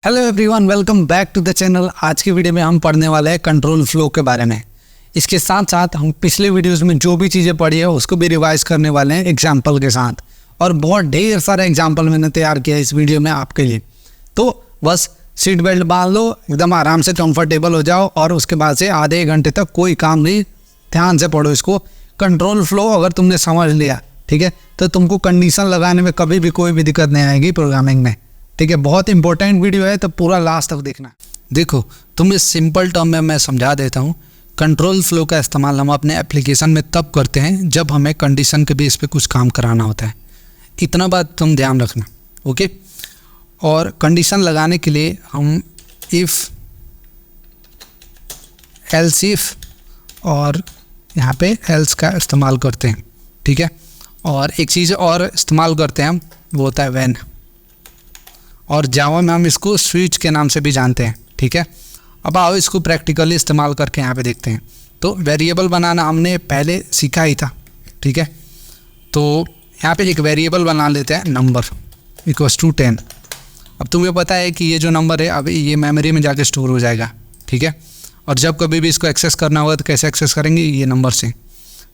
Hello everyone, welcome back to the channel. आज की video में हम पढ़ने वाले हैं कंट्रोल फ्लो के बारे में। इसके साथ साथ हम पिछले वीडियोस में जो भी चीज़ें पढ़ी है उसको भी रिवाइज करने वाले हैं एग्जाम्पल के साथ, और बहुत ढेर सारे एग्जाम्पल मैंने तैयार किया है इस वीडियो में आपके लिए। तो बस सीट बेल्ट बांध लो, एकदम आराम से कंफर्टेबल हो जाओ, और उसके बाद से आधे घंटे तक कोई काम नहीं, ध्यान से पढ़ो इसको। कंट्रोल फ्लो अगर तुमने समझ लिया, ठीक है, तो तुमको कंडीशन लगाने में कभी भी कोई भी दिक्कत नहीं आएगी प्रोग्रामिंग में। ठीक है, बहुत इंपॉर्टेंट वीडियो है, तो पूरा लास्ट तक देखना। देखो, तुम्हें सिंपल टर्म में मैं समझा देता हूँ। कंट्रोल फ्लो का इस्तेमाल हम अपने एप्लीकेशन में तब करते हैं जब हमें कंडीशन के बेस पे कुछ काम कराना होता है। इतना बात तुम ध्यान रखना, ओके। और कंडीशन लगाने के लिए हम इफ़, एल्स इफ और यहाँ पे एल्स का इस्तेमाल करते हैं, ठीक है। और एक चीज़ और इस्तेमाल करते हैं हम, वो होता है व्हेन, और जावा में हम इसको स्विच के नाम से भी जानते हैं, ठीक है। अब आओ इसको प्रैक्टिकली इस्तेमाल करके यहाँ पे देखते हैं। तो वेरिएबल बनाना हमने पहले सीखा ही था, ठीक है। तो यहाँ पे एक वेरिएबल बना लेते हैं, नंबर इक्वल्स टू 10। अब तुम्हें पता है कि ये जो नंबर है अब ये मेमोरी में जाके स्टोर हो जाएगा, ठीक है। और जब कभी भी इसको एक्सेस करना होगा तो कैसे एक्सेस करेंगे, ये नंबर से,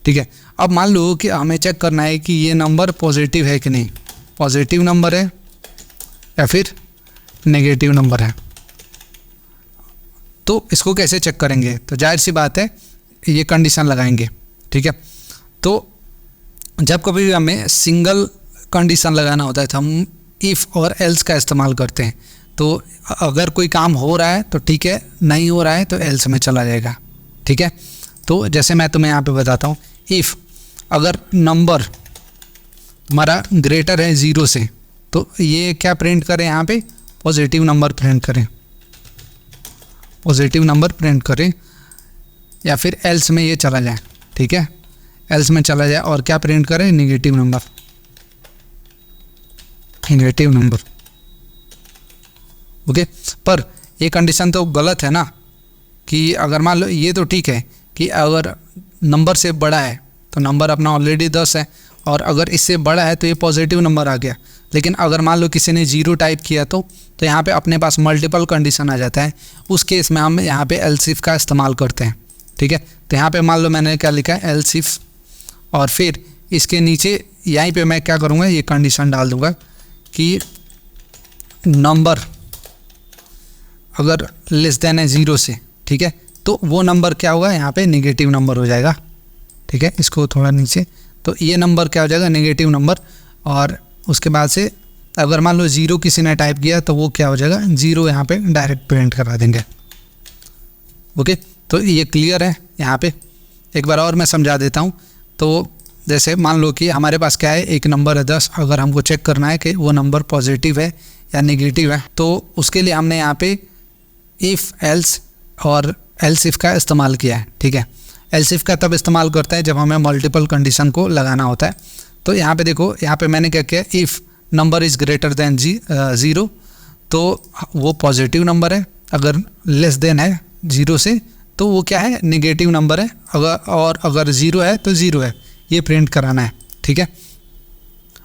ठीक है। अब मान लो कि हमें चेक करना है कि ये नंबर पॉजिटिव है कि नहीं, पॉजिटिव नंबर है या फिर नेगेटिव नंबर है। तो इसको कैसे चेक करेंगे, तो जाहिर सी बात है ये कंडीशन लगाएंगे, ठीक है। तो जब कभी भी हमें सिंगल कंडीशन लगाना होता है तो हम इफ़ और एल्स का इस्तेमाल करते हैं। तो अगर कोई काम हो रहा है तो ठीक है, नहीं हो रहा है तो एल्स में चला जाएगा, ठीक है। तो जैसे मैं तुम्हें यहाँ पे बताता हूँ, इफ़ अगर नंबर हमारा ग्रेटर है 0 से, तो ये क्या प्रिंट करें, यहाँ पे पॉजिटिव नंबर प्रिंट करें, पॉजिटिव नंबर प्रिंट करें। या फिर एल्स में ये चला जाए, ठीक है, एल्स में चला जाए और क्या प्रिंट करें, negative number, negative number, okay. पर ये कंडीशन तो गलत है ना, कि अगर मान लो ये तो ठीक है कि अगर नंबर से बड़ा है तो नंबर अपना ऑलरेडी 10 है, और अगर इससे बड़ा है तो ये पॉजिटिव नंबर आ गया। लेकिन अगर मान लो किसी ने 0 टाइप किया तो यहाँ पे अपने पास मल्टीपल कंडीशन आ जाता है। उस केस में हम यहाँ पे एल्स इफ का इस्तेमाल करते हैं, ठीक है। तो यहाँ पे मान लो मैंने क्या लिखा है, एल्स इफ, और फिर इसके नीचे यहीं पे मैं क्या करूँगा, ये कंडीशन डाल दूँगा कि नंबर अगर लेस देन है 0 से, ठीक है, तो वो नंबर क्या होगा, यहाँ पे नेगेटिव नंबर हो जाएगा, ठीक है। इसको थोड़ा नीचे, तो ये नंबर क्या हो जाएगा, नेगेटिव नंबर। और उसके बाद से अगर मान लो 0 किसी ने टाइप किया तो वो क्या हो जाएगा, 0 यहाँ पे डायरेक्ट प्रिंट करा देंगे, ओके। तो ये क्लियर है। यहाँ पे एक बार और मैं समझा देता हूँ। तो जैसे मान लो कि हमारे पास क्या है, एक नंबर है 10, अगर हमको चेक करना है कि वो नंबर पॉजिटिव है या नेगेटिव है, तो उसके लिए हमने यहाँ पे इफ़, एल्स और एल्स इफ का इस्तेमाल किया है, ठीक है। एल्स इफ का तब इस्तेमाल करता है जब हमें मल्टीपल कंडीशन को लगाना होता है। तो यहाँ पे देखो, यहाँ पे मैंने क्या किया, if number is greater then 0, तो वो पॉजिटिव नंबर है। अगर लेस देन है 0 से तो वो क्या है, नेगेटिव नंबर है। अगर 0 है तो 0 है, ये प्रिंट कराना है, ठीक है।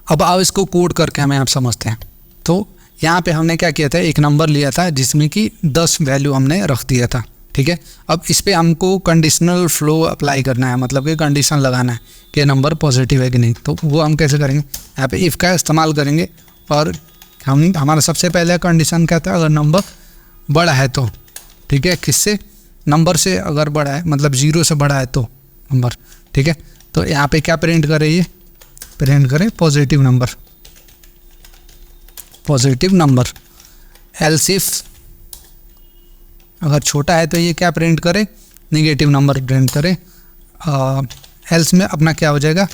अब आओ इसको कोड करके हमें आप समझते हैं। तो यहाँ पे हमने क्या किया था, एक नंबर लिया था जिसमें कि 10 वैल्यू हमने रख दिया था, ठीक है। अब इस पर हमको कंडीशनल फ्लो अप्लाई करना है, मतलब कि कंडीशन लगाना है कि नंबर पॉजिटिव है कि नहीं। तो वो हम कैसे करेंगे, यहाँ पे इफ़ का इस्तेमाल करेंगे, और हमारा सबसे पहले कंडीशन क्या था, अगर नंबर बड़ा है तो, ठीक है, किससे, नंबर से अगर बड़ा है, मतलब 0 से बड़ा है तो नंबर, ठीक है। तो यहाँ पे क्या प्रिंट करें, ये प्रिंट करें positive number, positive number. Else if अगर छोटा है तो ये क्या प्रिंट करे, नेगेटिव नंबर प्रिंट करे। एल्स में अपना क्या हो जाएगा,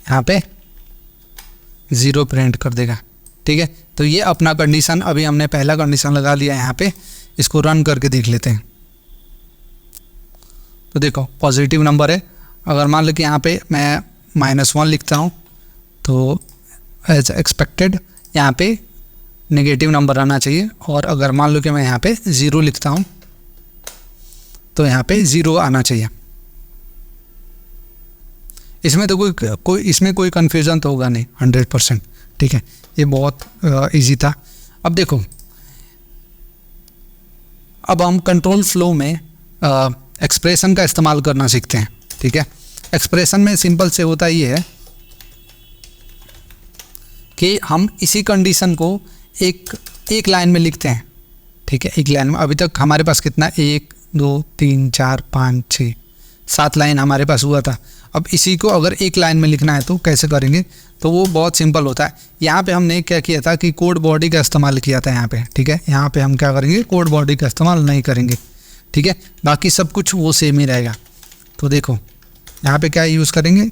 यहाँ पे 0 प्रिंट कर देगा, ठीक है। तो ये अपना कंडीशन, अभी हमने पहला कंडीशन लगा लिया यहाँ पे। इसको रन करके देख लेते हैं। तो देखो पॉजिटिव नंबर है। अगर मान लो कि यहाँ पे मैं -1 लिखता हूँ तो एज एक्सपेक्टेड यहाँ पे नेगेटिव नंबर आना चाहिए। और अगर मान लो कि मैं यहाँ पे 0 लिखता हूँ तो यहाँ पे 0 आना चाहिए। इसमें तो कोई कन्फ्यूज़न तो होगा नहीं 100%, ठीक है। ये बहुत इजी था। अब देखो, अब हम कंट्रोल फ्लो में एक्सप्रेशन का इस्तेमाल करना सीखते हैं। ठीक है, एक्सप्रेशन में सिंपल से होता ये है कि हम इसी कंडीशन को एक लाइन में लिखते हैं। ठीक है, एक लाइन में। अभी तक हमारे पास कितना, 1 2 3 4 5 6 7 लाइन हमारे पास हुआ था। अब इसी को अगर एक लाइन में लिखना है तो कैसे करेंगे, तो वो बहुत सिंपल होता है। यहाँ पे हमने क्या किया था कि कोड बॉडी का इस्तेमाल किया था यहाँ पे। ठीक है, यहाँ पे हम क्या करेंगे, कोड बॉडी का इस्तेमाल नहीं करेंगे। ठीक है, बाकी सब कुछ वो सेम ही रहेगा। तो देखो यहाँ पे क्या यूज़ करेंगे,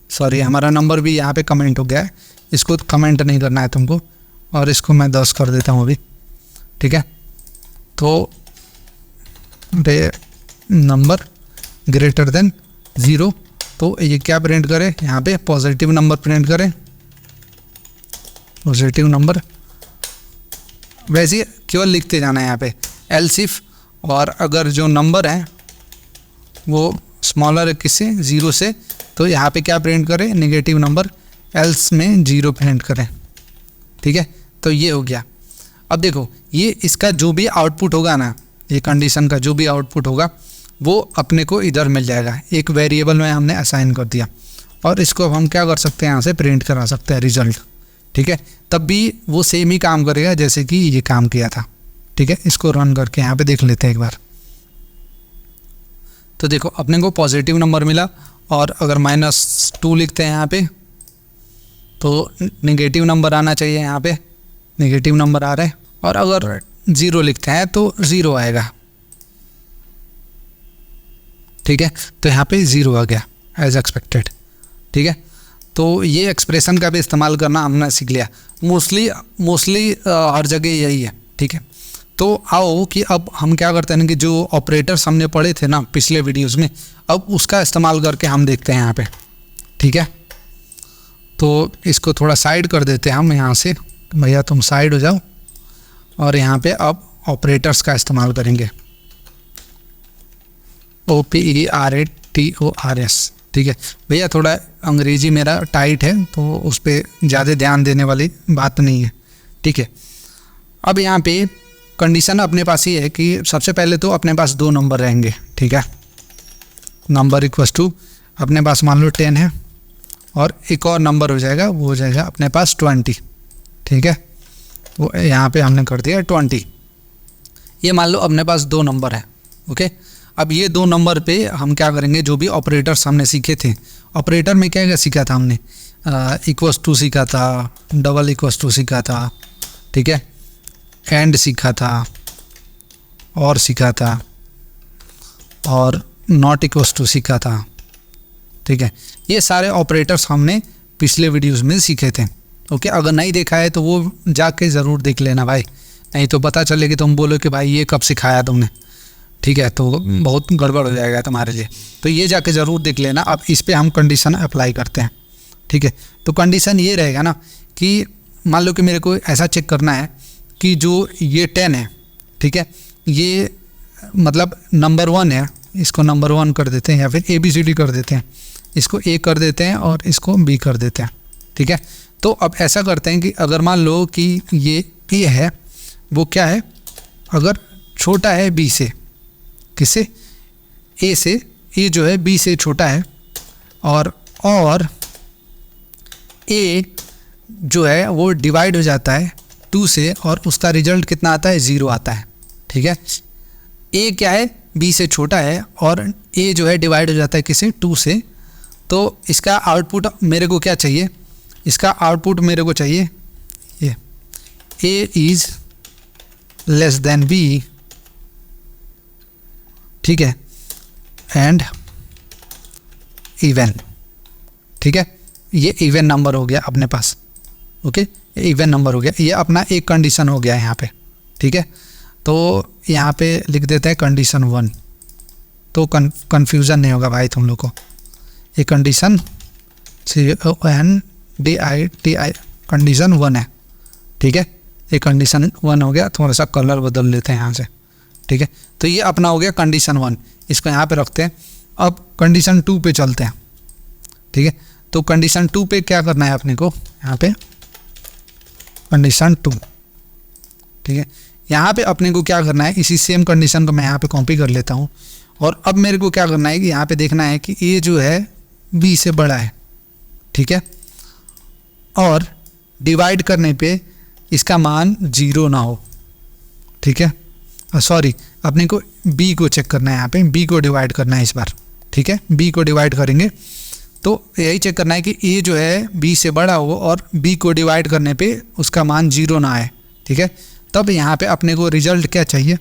सॉरी हमारा नंबर भी यहाँ पे कमेंट हो गया है, इसको कमेंट नहीं करना है तुमको, और इसको मैं 10 कर देता हूँ अभी। ठीक है, तो नंबर ग्रेटर देन 0, तो ये क्या प्रिंट करे, यहाँ पे पॉजिटिव नंबर प्रिंट करें, पॉजिटिव नंबर। वैसे केवल लिखते जाना है यहाँ पे एल्स इफ, और अगर जो नंबर है वो स्मॉलर है किससे, 0 से, तो यहाँ पे क्या प्रिंट करें, नेगेटिव नंबर, एल्स में 0 प्रिंट करें। ठीक है, तो ये हो गया। अब देखो ये इसका जो भी आउटपुट होगा ना, ये कंडीशन का जो भी आउटपुट होगा वो अपने को इधर मिल जाएगा, एक वेरिएबल में हमने असाइन कर दिया, और इसको अब हम क्या कर सकते हैं, यहाँ से प्रिंट करा सकते हैं रिजल्ट। ठीक है, तब भी वो सेम ही काम करेगा जैसे कि ये काम किया था। ठीक है, इसको रन करके यहाँ पे देख लेते हैं एक बार। तो देखो अपने को पॉजिटिव नंबर मिला, और अगर -2 लिखते हैं यहाँ पे तो नेगेटिव नंबर आना चाहिए, यहाँ पे नेगेटिव नंबर आ रहा है, और अगर 0 लिखते हैं तो 0 आएगा। ठीक है, तो यहाँ पे 0 आ गया एज एक्सपेक्टेड। ठीक है, तो ये एक्सप्रेशन का भी इस्तेमाल करना हमने सीख लिया। मोस्टली हर जगह यही है। ठीक है, तो आओ कि अब हम क्या करते हैं कि जो ऑपरेटर्स हमने पढ़े थे ना पिछले वीडियोस में, अब उसका इस्तेमाल करके हम देखते हैं यहाँ पे। ठीक है, तो इसको थोड़ा साइड कर देते हैं हम यहाँ से, भैया तुम साइड हो जाओ, और यहाँ पे अब ऑपरेटर्स का इस्तेमाल करेंगे, OPERATORS। ठीक है भैया, थोड़ा अंग्रेजी मेरा टाइट है तो उस पर ज़्यादा ध्यान देने वाली बात नहीं है। ठीक है, अब यहाँ पे कंडीशन अपने पास ही है कि सबसे पहले तो अपने पास 2 नंबर रहेंगे। ठीक है, नंबर इक्वल्स टू अपने पास मान लो 10 है, और एक और नंबर हो जाएगा, वो हो जाएगा अपने पास 20। ठीक है, वो यहाँ पे हमने कर दिया 20। ये मान लो अपने पास 2 नंबर है। ओके, अब ये 2 नंबर पे हम क्या करेंगे, जो भी ऑपरेटर्स हमने सीखे थे, ऑपरेटर में क्या क्या सीखा था हमने, इक्वल्स टू सीखा था, डबल इक्वल्स टू सीखा था। ठीक है, एंड सीखा था, और सीखा था, और नॉट इक्वल्स टू सीखा था। ठीक है, ये सारे ऑपरेटर्स हमने पिछले वीडियोस में सीखे थे। ओके, अगर नहीं देखा है तो वो जाके ज़रूर देख लेना भाई, नहीं तो पता चले कि तुम बोलो कि भाई ये कब सिखाया तुमने। ठीक है, तो बहुत गड़बड़ हो जाएगा तुम्हारे लिए, तो ये जाके ज़रूर देख लेना। अब इस पर हम कंडीशन अप्लाई करते हैं। ठीक है, तो कंडीशन ये रहेगा ना कि मान लो कि मेरे को ऐसा चेक करना है कि जो ये 10 है, ठीक है, ये मतलब नंबर 1 है, इसको नंबर 1 कर देते हैं, या फिर ABCD कर देते हैं, इसको A कर देते हैं और इसको B कर देते हैं। ठीक है, तो अब ऐसा करते हैं कि अगर मान लो कि ये A है, वो क्या है, अगर छोटा है B से, किससे, A से, A जो है B से छोटा है, और A जो है वो डिवाइड हो जाता है 2 से, और उसका रिजल्ट कितना आता है, 0 आता है। ठीक है, A क्या है, B से छोटा है, और A जो है डिवाइड हो जाता है किसे, 2 से, तो इसका आउटपुट मेरे को क्या चाहिए, इसका आउटपुट मेरे को चाहिए ये A is less then B। ठीक है, एंड इवन। ठीक है, ये इवन नंबर हो गया अपने पास। ओके, इवन नंबर हो गया, ये अपना एक कंडीशन हो गया यहाँ पे। ठीक है, तो यहाँ पे लिख देते हैं कंडीशन 1, तो कन्फ्यूज़न नहीं होगा भाई तुम लोग को। ये कंडीशन CONDITI कंडीशन 1 है। ठीक है, ये कंडीशन 1 हो गया, थोड़ा सा कलर बदल लेते हैं यहाँ से। ठीक है, तो ये अपना हो गया कंडीशन 1, इसको यहाँ पे रखते हैं। अब कंडीशन 2 पे चलते हैं। ठीक है, तो कंडीशन 2 पे क्या करना है अपने को, यहाँ पे कंडीशन 2। ठीक है, यहाँ पे अपने को क्या करना है, इसी सेम कंडीशन को मैं यहाँ पे कॉपी कर लेता हूँ। और अब मेरे को क्या करना है कि यहाँ पे देखना है कि ए जो है बी से बड़ा है। ठीक है, और डिवाइड करने पे इसका मान 0 ना हो। ठीक है, सॉरी, अपने को बी को चेक करना है, यहाँ पे बी को डिवाइड करना है इस बार। ठीक है, बी को डिवाइड करेंगे तो यही चेक करना है कि ए जो है बी से बड़ा हो और बी को डिवाइड करने पे उसका मान 0 ना आए। ठीक है, तब यहाँ पे अपने को रिजल्ट क्या चाहिए,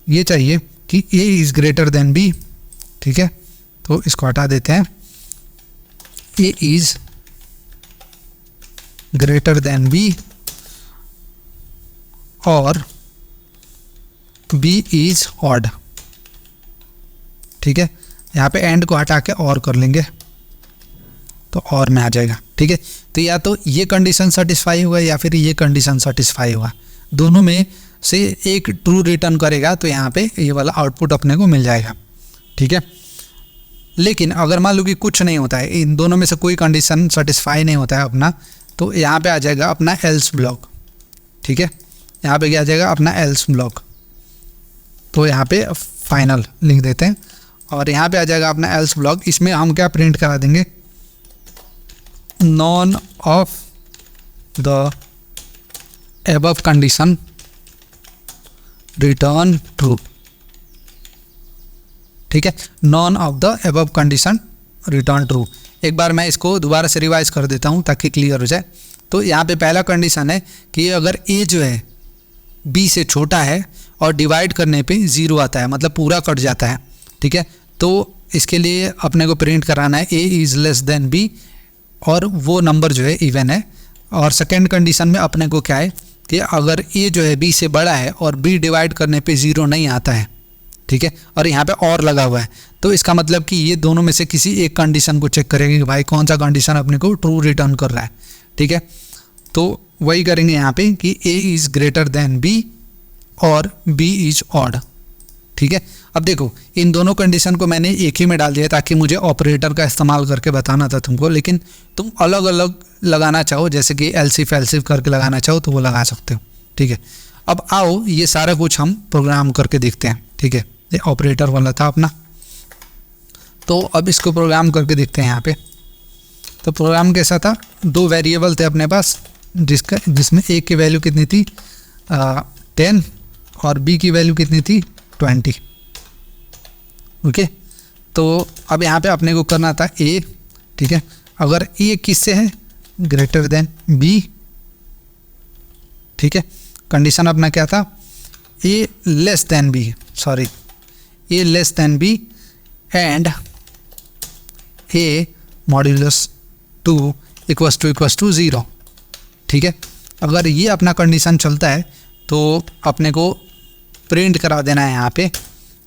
ये चाहिए कि A is greater than B. ठीक है, तो इसको हटा देते हैं, A is greater than B और बी इज़ ऑड। ठीक है, यहाँ पे एंड को हटा के और कर लेंगे तो और में आ जाएगा। ठीक है, तो या तो ये कंडीशन सेटिस्फाई होगा या फिर ये कंडीशन सेटिस्फाई होगा, दोनों में से एक ट्रू रिटर्न करेगा तो यहाँ पे ये वाला आउटपुट अपने को मिल जाएगा। ठीक है, लेकिन अगर मान लो कि कुछ नहीं होता है, इन दोनों में से कोई कंडीशन सेटिस्फाई नहीं होता है अपना, तो यहाँ पे आ जाएगा अपना एल्स ब्लॉक। ठीक है, यहाँ पे क्या आ जाएगा अपना एल्स ब्लॉक, तो यहाँ पे फाइनल लिख देते हैं और यहाँ पे आ जाएगा अपना एल्स ब्लॉक। इसमें हम क्या प्रिंट करा देंगे, none of the above condition return true. ठीक है, none of the above condition return true. एक बार मैं इसको दोबारा से रिवाइज कर देता हूँ ताकि क्लियर हो जाए। तो यहाँ पे पहला कंडीशन है कि अगर ए जो है बी से छोटा है और डिवाइड करने पे 0 आता है, मतलब पूरा कट जाता है। ठीक है, तो इसके लिए अपने को प्रिंट कराना है A is less than B और वो नंबर जो है इवन है। और सेकेंड कंडीशन में अपने को क्या है कि अगर ए जो है बी से बड़ा है और बी डिवाइड करने पे 0 नहीं आता है। ठीक है, और यहाँ पे और लगा हुआ है, तो इसका मतलब कि ये दोनों में से किसी एक कंडीशन को चेक करेंगे कि भाई कौन सा कंडीशन अपने को ट्रू रिटर्न कर रहा है। ठीक है, तो वही करेंगे यहाँ पे कि A is greater than B और बी इज़ ऑड। ठीक है, अब देखो इन दोनों कंडीशन को मैंने एक ही में डाल दिया ताकि मुझे ऑपरेटर का इस्तेमाल करके बताना था तुमको, लेकिन तुम अलग अलग लगाना चाहो, जैसे कि एलसीफ एलसीफ करके लगाना चाहो तो वो लगा सकते हो। ठीक है, अब आओ ये सारा कुछ हम प्रोग्राम करके देखते हैं। ठीक है, ये ऑपरेटर वाला था अपना, तो अब इसको प्रोग्राम करके देखते हैं यहाँ पे। तो प्रोग्राम कैसा था, 2 वेरिएबल थे अपने पास, जिसमें ए की वैल्यू कितनी थी 10 और बी की वैल्यू कितनी थी 20। ओके, तो अब यहाँ पे अपने को करना था ए। ठीक है, अगर ए किससे है, ग्रेटर देन बी। ठीक है, कंडीशन अपना क्या था, A less than B, sorry A less than B and A modulus 2 equals to 0। ठीक है, अगर ये अपना कंडीशन चलता है तो अपने को प्रिंट करा देना है यहाँ पे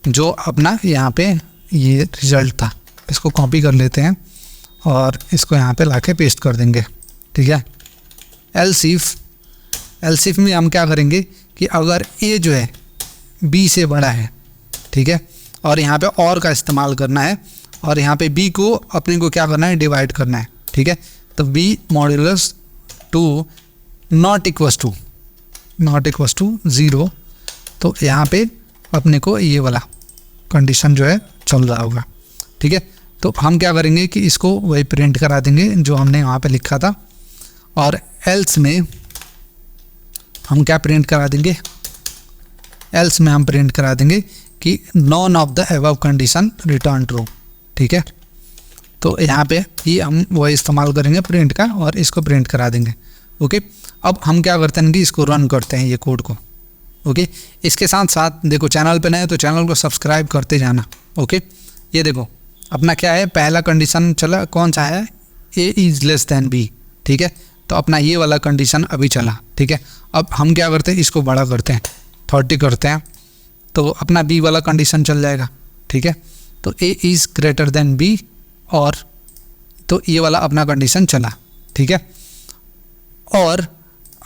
जो अपना यहाँ पे ये रिज़ल्ट था। इसको कॉपी कर लेते हैं और इसको यहाँ पे लाके पेस्ट कर देंगे। ठीक है, एलसीफ में हम क्या करेंगे कि अगर ए जो है बी से बड़ा है, ठीक है, और यहाँ पे और का इस्तेमाल करना है और यहाँ पे बी को अपने को क्या करना है, डिवाइड करना है। ठीक है, तो B modulus 2 not equals to 0, तो यहाँ पे अपने को ये वाला कंडीशन जो है चल रहा होगा। ठीक है, तो हम क्या करेंगे कि इसको वही प्रिंट करा देंगे जो हमने वहाँ पे लिखा था, और एल्स में हम क्या प्रिंट करा देंगे, एल्स में हम प्रिंट करा देंगे कि none of the above condition return true. ठीक है, तो यहाँ पे ये हम वही इस्तेमाल करेंगे प्रिंट का और इसको प्रिंट करा देंगे। ओके, अब हम क्या करते हैं कि इसको रन करते हैं ये कोड को। ओके, इसके साथ साथ देखो चैनल पे नए तो चैनल को सब्सक्राइब करते जाना। ओके, ये देखो अपना क्या है, पहला कंडीशन चला, कौन सा है, A is less than B. ठीक है, तो अपना ये वाला कंडीशन अभी चला। ठीक है, अब हम क्या करते हैं, इसको बड़ा करते हैं, 30 करते हैं, तो अपना बी वाला कंडीशन चल जाएगा। ठीक है, तो A is greater than B और तो ये वाला अपना कंडीशन चला। ठीक है, और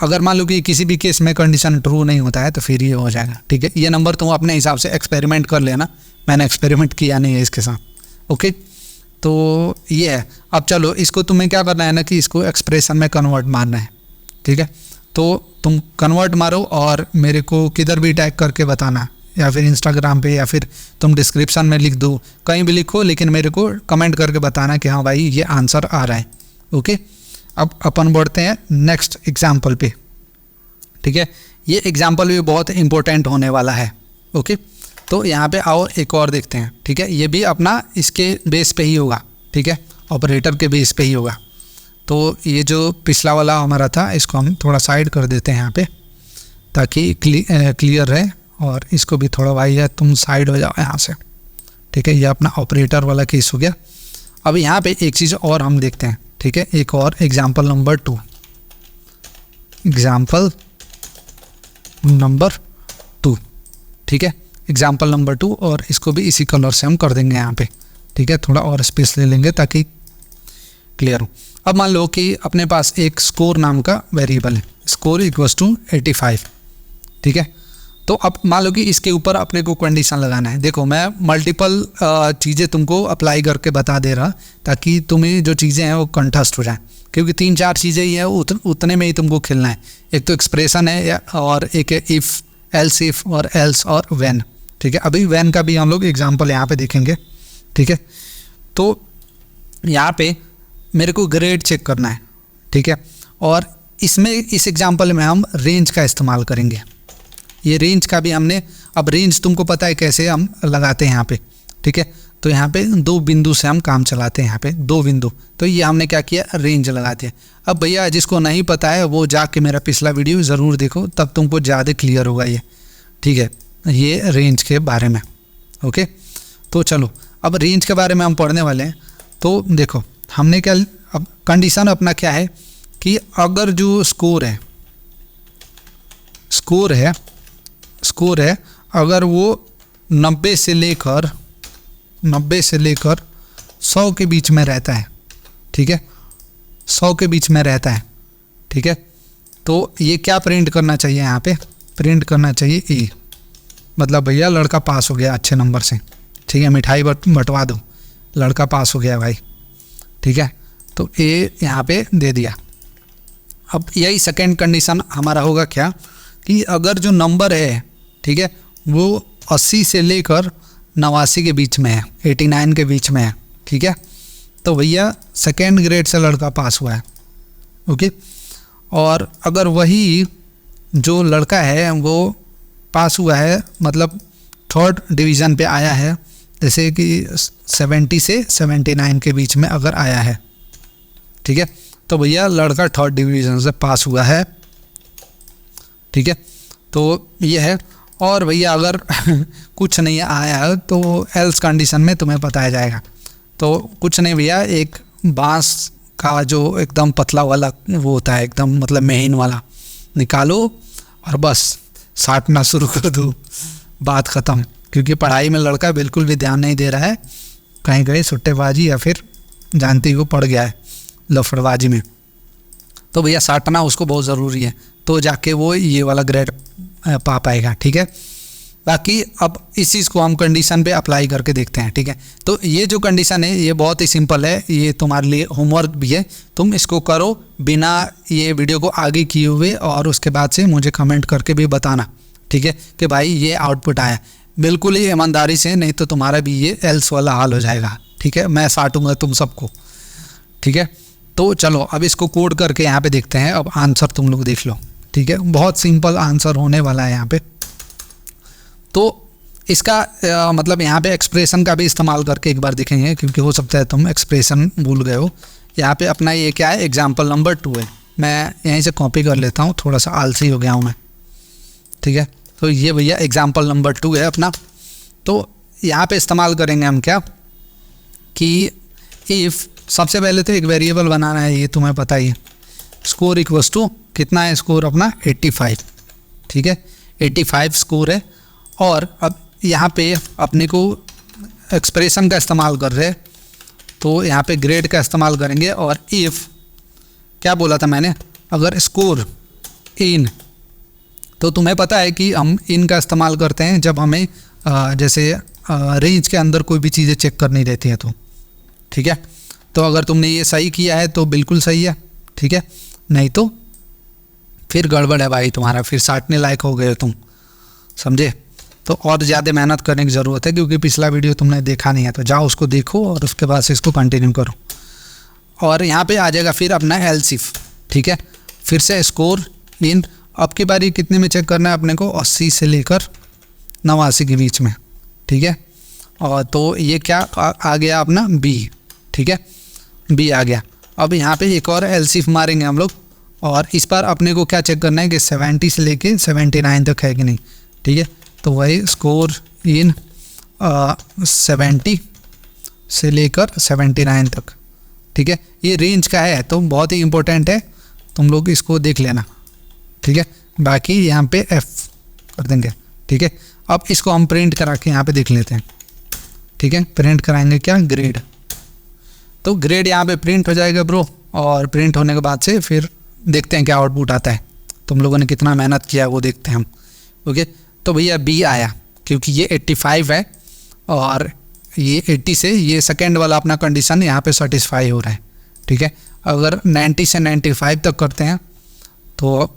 अगर मान लो कि किसी भी केस में कंडीशन ट्रू नहीं होता है तो फिर ये हो जाएगा। ठीक है, ये नंबर तुम अपने हिसाब से एक्सपेरिमेंट कर लेना, मैंने एक्सपेरिमेंट किया नहीं है इसके साथ। ओके, तो ये है। अब चलो इसको तुम्हें क्या करना है ना कि इसको एक्सप्रेशन में कन्वर्ट मारना है। ठीक है, तो तुम कन्वर्ट मारो और मेरे को किधर भी टैग करके बताना, या फिर इंस्टाग्राम पे, या फिर तुम डिस्क्रिप्शन में लिख दो, कहीं भी लिखो, लेकिन मेरे को कमेंट करके बताना कि हाँ भाई ये आंसर आ रहा है। ओके, अब अपन बढ़ते हैं नेक्स्ट एग्जाम्पल पे। ठीक है, ये एग्जाम्पल भी बहुत इंपॉर्टेंट होने वाला है। ओके, तो यहाँ पे आओ एक और देखते हैं। ठीक है, ये भी अपना इसके बेस पे ही होगा। ठीक है, ऑपरेटर के बेस पे ही होगा। तो ये जो पिछला वाला हमारा था इसको हम थोड़ा साइड कर देते हैं यहाँ पे, ताकि क्लियर रहे, और इसको भी थोड़ा भाई है तुम साइड हो जाओ यहाँ से। ठीक है, ये अपना ऑपरेटर वाला केस हो गया। अब यहाँ पे एक चीज़ और हम देखते हैं। ठीक है, एक और एग्जाम्पल नंबर 2, एग्जाम्पल नंबर 2। ठीक है, एग्जाम्पल नंबर 2, और इसको भी इसी कलर से हम कर देंगे यहाँ पे। ठीक है, थोड़ा और स्पेस ले लेंगे ताकि क्लियर हो। अब मान लो कि अपने पास एक स्कोर नाम का वेरिएबल है, स्कोर इक्वल्स टू 85। ठीक है, तो अब मान लो कि इसके ऊपर अपने को कंडीशन लगाना है। देखो, मैं मल्टीपल चीज़ें तुमको अप्लाई करके बता दे रहा, ताकि तुम्हें जो चीज़ें हैं वो कंठस्थ हो जाएं, क्योंकि 3-4 चीज़ें ही हैं, उतने में ही तुमको खेलना है। एक तो एक्सप्रेशन है, और एक है इफ़, एल्स इफ़, और एल्स और व्हेन। ठीक है, अभी व्हेन का भी हम लोग एग्जाम्पल यहाँ पे देखेंगे। ठीक है, तो यहाँ पे मेरे को ग्रेड चेक करना है। ठीक है, और इसमें इस एग्जाम्पल में हम रेंज का इस्तेमाल करेंगे। ये रेंज का भी हमने, अब रेंज तुमको पता है कैसे हम लगाते हैं यहाँ पे। ठीक है, तो यहाँ पे 2 बिंदु से हम काम चलाते हैं, यहाँ पे 2 बिंदु। तो ये हमने क्या किया, रेंज लगा दिया। अब भैया जिसको नहीं पता है वो जाके मेरा पिछला वीडियो ज़रूर देखो, तब तुमको ज़्यादा क्लियर होगा ये। ठीक है, ये रेंज के बारे में। ओके, तो चलो अब रेंज के बारे में हम पढ़ने वाले हैं। तो देखो हमने क्या, अब कंडीशन अपना क्या है कि अगर जो स्कोर है अगर वो 90 से लेकर 100 के बीच में रहता है। ठीक है, 100 के बीच में रहता है। ठीक है, तो ये क्या प्रिंट करना चाहिए, यहाँ पे प्रिंट करना चाहिए ए, मतलब भैया लड़का पास हो गया अच्छे नंबर से। ठीक है, मिठाई बंटवा दो, लड़का पास हो गया भाई। ठीक है, तो ए यहाँ पे दे दिया। अब यही सेकेंड कंडीशन हमारा होगा क्या, कि अगर जो नंबर है, ठीक है, वो 80 से लेकर 89 के बीच में है, 89 के बीच में है। ठीक है, तो भैया सेकेंड ग्रेड से लड़का पास हुआ है। ओके, और अगर वही जो लड़का है वो पास हुआ है, मतलब 3rd डिवीज़न पे आया है, जैसे कि 70 से 79 के बीच में अगर आया है। ठीक है, तो भैया लड़का 3rd डिवीज़न से पास हुआ है। ठीक है, तो ये है। और भैया अगर कुछ नहीं आया है तो एल्स कंडीशन में तुम्हें बताया जाएगा। तो कुछ नहीं भैया, एक बांस का जो एकदम पतला वाला वो होता है, एकदम मतलब महीन वाला, निकालो और बस साटना शुरू कर दो, बात ख़त्म। क्योंकि पढ़ाई में लड़का बिल्कुल भी ध्यान नहीं दे रहा है, कहीं गए सुट्टेबाजी या फिर जानती हो पड़ गया है लफड़बाजी में। तो भैया साटना उसको बहुत ज़रूरी है, तो जाके वो ये वाला ग्रेड पा पाएगा। ठीक है, बाकी अब इस चीज़ को हम कंडीशन पे अप्लाई करके देखते हैं। ठीक है, तो ये जो कंडीशन है ये बहुत ही सिंपल है, ये तुम्हारे लिए होमवर्क भी है, तुम इसको करो बिना ये वीडियो को आगे किए हुए, और उसके बाद से मुझे कमेंट करके भी बताना। ठीक है, कि भाई ये आउटपुट आया, बिल्कुल ही ईमानदारी से, नहीं तो तुम्हारा भी ये एल्स वाला हाल हो जाएगा। ठीक है, मैं साटूंगा तुम सबको। ठीक है, तो चलो अब इसको कोड करके यहाँ पे देखते हैं। अब आंसर तुम लोग देख लो। ठीक है, बहुत सिंपल आंसर होने वाला है यहाँ पे। तो इसका मतलब यहाँ पे एक्सप्रेशन का भी इस्तेमाल करके एक बार देखेंगे, क्योंकि हो सकता है तुम एक्सप्रेशन भूल गए हो। यहाँ पे अपना ये क्या है, एग्जाम्पल नंबर 2 है। मैं यहीं से कॉपी कर लेता हूँ, थोड़ा सा आलसी हो गया हूँ मैं। ठीक है, तो ये भैया एग्जाम्पल नंबर 2 है अपना। तो यहाँ पे इस्तेमाल करेंगे हम क्या, कि इफ़ सबसे पहले तो एक वेरिएबल बनाना है, ये तुम्हें पता ही है। स्कोर इक्वल्स टू कितना है, स्कोर अपना 85। ठीक है, 85 स्कोर है। और अब यहाँ पे अपने को एक्सप्रेशन का इस्तेमाल कर रहे हैं, तो यहाँ पे ग्रेड का इस्तेमाल करेंगे। और इफ़ क्या बोला था मैंने, अगर स्कोर इन, तो तुम्हें पता है कि हम इन का इस्तेमाल करते हैं जब हमें जैसे रेंज के अंदर कोई भी चीज़ें चेक करनी रहती है तो। ठीक है, तो अगर तुमने ये सही किया है तो बिल्कुल सही है। ठीक है, नहीं तो फिर गड़बड़ है भाई तुम्हारा, फिर साटने लायक हो गए हो तुम, समझे। तो और ज़्यादा मेहनत करने की ज़रूरत है, क्योंकि पिछला वीडियो तुमने देखा नहीं है, तो जाओ उसको देखो और उसके बाद से इसको कंटिन्यू करो। और यहाँ पे आ जाएगा फिर अपना एलसीफ, ठीक है। फिर से स्कोर इन, अब की बारी कितने में चेक करना है अपने को, 80 से लेकर 89 के बीच में, ठीक है। और तो ये क्या आ गया अपना बी, ठीक है, बी आ गया। अब यहाँ पे एक और एलसीफ मारेंगे हम लोग, और इस बार अपने को क्या चेक करना है कि 70 से लेके 79 तक है कि नहीं, ठीक है। तो वही स्कोर इन 70 से लेकर 79 तक, ठीक है। ये रेंज का है तो बहुत ही इंपॉर्टेंट है, तुम लोग इसको देख लेना, ठीक है। बाकी यहाँ पे एफ कर देंगे, ठीक है। अब इसको हम प्रिंट करा के यहाँ पे देख लेते हैं, ठीक है। प्रिंट कराएंगे क्या, ग्रेड, तो ग्रेड यहाँ पे प्रिंट हो जाएगा ब्रो। और प्रिंट होने के बाद से फिर देखते हैं क्या आउटपुट आता है, तुम लोगों ने कितना मेहनत किया वो देखते हैं हम, ओके। तो भैया बी आया, क्योंकि ये 85 है और ये 80 से ये सेकेंड वाला अपना कंडीशन यहाँ पे सेटिस्फाई हो रहा है, ठीक है। अगर 90 से 95 तक करते हैं तो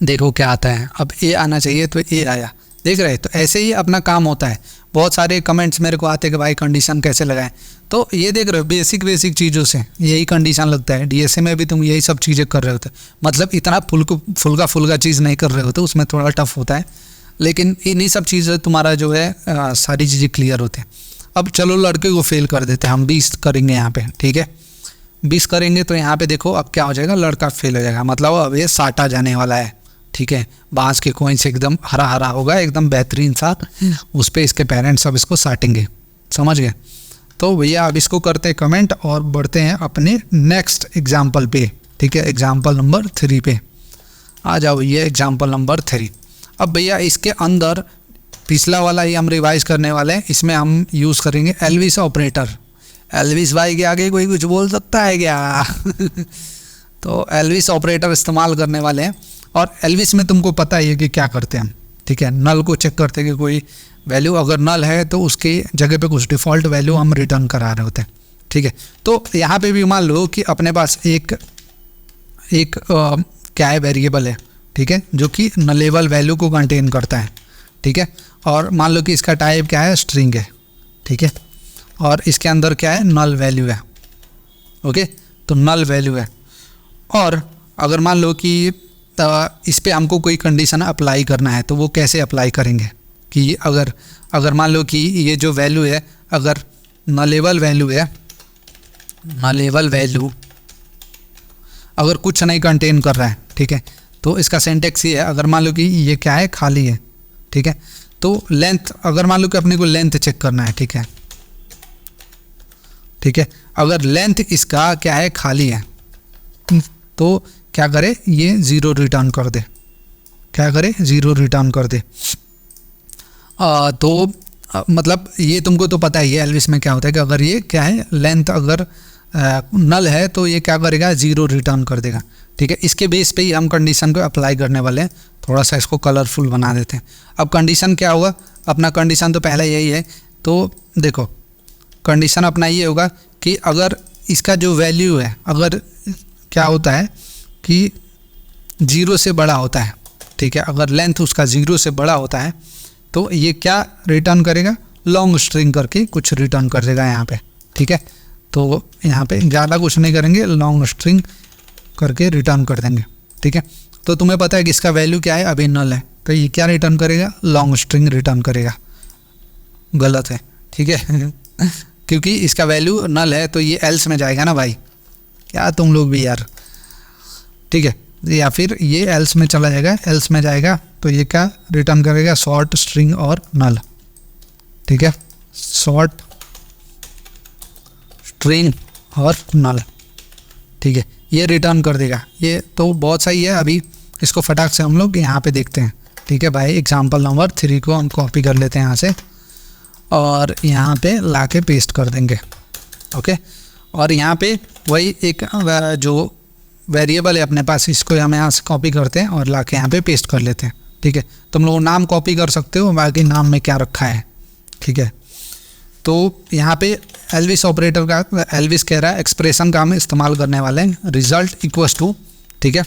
देखो क्या आता है। अब ए आना चाहिए तो ए आया, देख रहे हैं। तो ऐसे ही अपना काम होता है। बहुत सारे कमेंट्स मेरे को आते हैं कि भाई कंडीशन कैसे लगाएं, तो ये देख रहे हो बेसिक चीज़ों से यही कंडीशन लगता है। डीएसए में भी तुम यही सब चीज़ें कर रहे होते, मतलब इतना फुल्का चीज़ नहीं कर रहे होते, उसमें थोड़ा टफ होता है, लेकिन इन्हीं सब चीज़ें तुम्हारा जो है सारी चीज़ें क्लियर होते हैं। अब चलो लड़के को फेल कर देते हैं, हम 20 करेंगे यहाँ पे, ठीक है। 20 करेंगे तो यहाँ पे देखो अब क्या हो जाएगा, लड़का फेल हो जाएगा, मतलब अब ये साटा जाने वाला है, ठीक है। बांस के कोइन से एकदम हरा हरा होगा, एकदम बेहतरीन सा, उस पर इसके पेरेंट्स अब इसको साटेंगे, समझ गए। तो भैया अब इसको करते हैं कमेंट और बढ़ते हैं अपने नेक्स्ट एग्जाम्पल पे, ठीक है। एग्जाम्पल नंबर 3 पे आ जाओ, ये एग्जाम्पल नंबर 3। अब भैया इसके अंदर पिछला वाला ही हम रिवाइज करने वाले हैं, इसमें हम यूज़ करेंगे एल्विस ऑपरेटर। एल्विस भाई के आगे कोई कुछ बोल सकता है क्या तो एल्विस ऑपरेटर इस्तेमाल करने वाले हैं। और एल्विस में तुमको पता ही है कि क्या करते हैं हम, ठीक है। नल को चेक करते हैं कि कोई वैल्यू अगर नल है तो उसके जगह पे कुछ डिफ़ॉल्ट वैल्यू हम रिटर्न करा रहे होते हैं, ठीक है। तो यहाँ पे भी मान लो कि अपने पास एक क्या है, वेरिएबल है, ठीक है, जो कि नलेबल वैल्यू को कंटेन करता है, ठीक है। और मान लो कि इसका टाइप क्या है, स्ट्रिंग है, ठीक है। और इसके अंदर क्या है, नल वैल्यू है, ओके। तो नल वैल्यू है। और अगर मान लो कि इस पे हमको कोई कंडीशन अप्लाई करना है, तो वो कैसे अप्लाई करेंगे कि अगर मान लो कि ये जो वैल्यू है, अगर नलेबल वैल्यू है, नलेबल वैल्यू अगर कुछ नहीं कंटेन कर रहा है, ठीक है, तो इसका सिंटेक्स ये है, अगर मान लो कि ये क्या है, खाली है, ठीक है। तो लेंथ, अगर मान लो कि अपने को लेंथ चेक करना है, ठीक है, ठीक है। अगर लेंथ इसका क्या है, खाली है, तो क्या करे, ये 0 रिटर्न कर दे, क्या करे, 0 रिटर्न कर दे। तो मतलब ये तुमको तो पता ही है एल्विस में क्या होता है कि अगर ये क्या है, लेंथ अगर नल है तो ये क्या करेगा, 0 रिटर्न कर देगा, ठीक है। इसके बेस पे ही हम कंडीशन को अप्लाई करने वाले हैं। थोड़ा सा इसको कलरफुल बना देते हैं। अब कंडीशन क्या होगा, अपना कंडीशन तो पहले यही है। तो देखो कंडीशन अपना ये होगा कि अगर इसका जो वैल्यू है, अगर क्या होता है कि 0 से बड़ा होता है, ठीक है, अगर लेंथ उसका 0 से बड़ा होता है तो ये क्या रिटर्न करेगा, लॉन्ग स्ट्रिंग करके कुछ रिटर्न कर देगा यहाँ पे, ठीक है। तो यहाँ पे ज़्यादा कुछ नहीं करेंगे, लॉन्ग स्ट्रिंग करके रिटर्न कर देंगे, ठीक है। तो तुम्हें पता है कि इसका वैल्यू क्या है, अभी नल है, तो ये क्या रिटर्न करेगा, लॉन्ग स्ट्रिंग रिटर्न करेगा। गलत है, ठीक है क्योंकि इसका वैल्यू नल है तो ये एल्स में जाएगा ना भाई, क्या तुम लोग भी यार, ठीक है। या फिर ये एल्स में चला जाएगा, एल्स में जाएगा तो ये क्या रिटर्न करेगा, शॉर्ट स्ट्रिंग और नल, ठीक है, शॉर्ट स्ट्रिंग और नल, ठीक है, ये रिटर्न कर देगा। ये तो बहुत सही है। अभी इसको फटाक से हम लोग यहाँ पे देखते हैं, ठीक है भाई। एग्जाम्पल नंबर 3 को हम कॉपी कर लेते हैं यहाँ से और यहाँ पे ला के पेस्ट कर देंगे, ओके। और यहाँ पे वही एक जो वेरिएबल है अपने पास, इसको हम यहाँ से कॉपी करते हैं और ला के यहाँ पे पेस्ट कर लेते हैं, ठीक है। तुम लोग नाम कॉपी कर सकते हो, बाकी नाम में क्या रखा है, ठीक है। तो यहाँ पे एल्विस ऑपरेटर का, एल्विस कह रहा है एक्सप्रेशन का हम इस्तेमाल करने वाले हैं, रिजल्ट इक्वल्स टू, ठीक है,